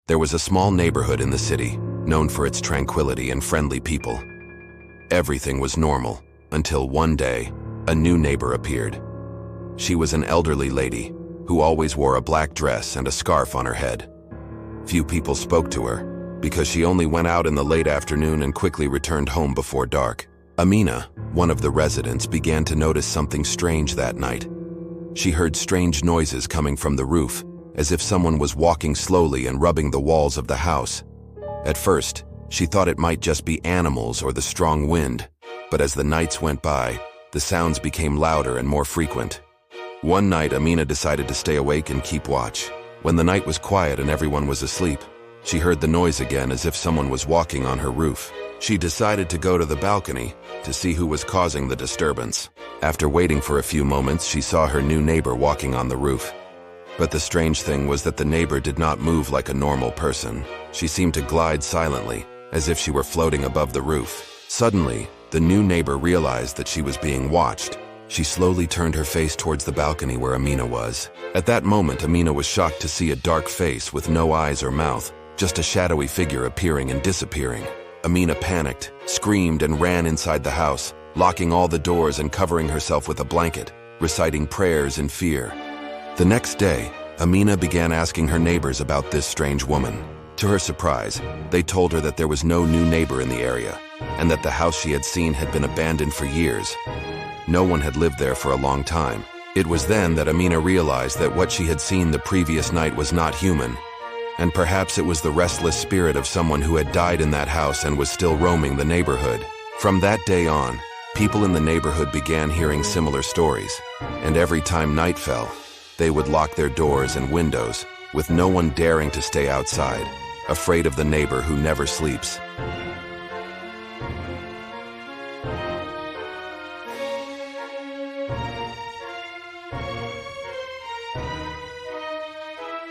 There was a small neighborhood in the city, known for its tranquility and friendly people. Everything was normal, until one day, a new neighbor appeared. She was an elderly lady, who always wore a black dress and a scarf on her head. Few people spoke to her, because she only went out in the late afternoon and quickly returned home before dark. Amina, one of the residents, began to notice something strange that night. She heard strange noises coming from the roof, as if someone was walking slowly and rubbing the walls of the house. At first, she thought it might just be animals or the strong wind, but as the nights went by, the sounds became louder and more frequent. One night, Amina decided to stay awake and keep watch. When the night was quiet and everyone was asleep, she heard the noise again as if someone was walking on her roof. She decided to go to the balcony to see who was causing the disturbance. After waiting for a few moments, she saw her new neighbor walking on the roof. But the strange thing was that the neighbor did not move like a normal person. She seemed to glide silently, as if she were floating above the roof. Suddenly, the new neighbor realized that she was being watched. She slowly turned her face towards the balcony where Amina was. At that moment, Amina was shocked to see a dark face with no eyes or mouth, just a shadowy figure appearing and disappearing. Amina panicked, screamed, and ran inside the house, locking all the doors and covering herself with a blanket, reciting prayers in fear. The next day, Amina began asking her neighbors about this strange woman. To her surprise, they told her that there was no new neighbor in the area, and that the house she had seen had been abandoned for years. No one had lived there for a long time. It was then that Amina realized that what she had seen the previous night was not human, and perhaps it was the restless spirit of someone who had died in that house and was still roaming the neighborhood. From that day on, people in the neighborhood began hearing similar stories, and every time night fell, they would lock their doors and windows, with no one daring to stay outside, afraid of the neighbor who never sleeps.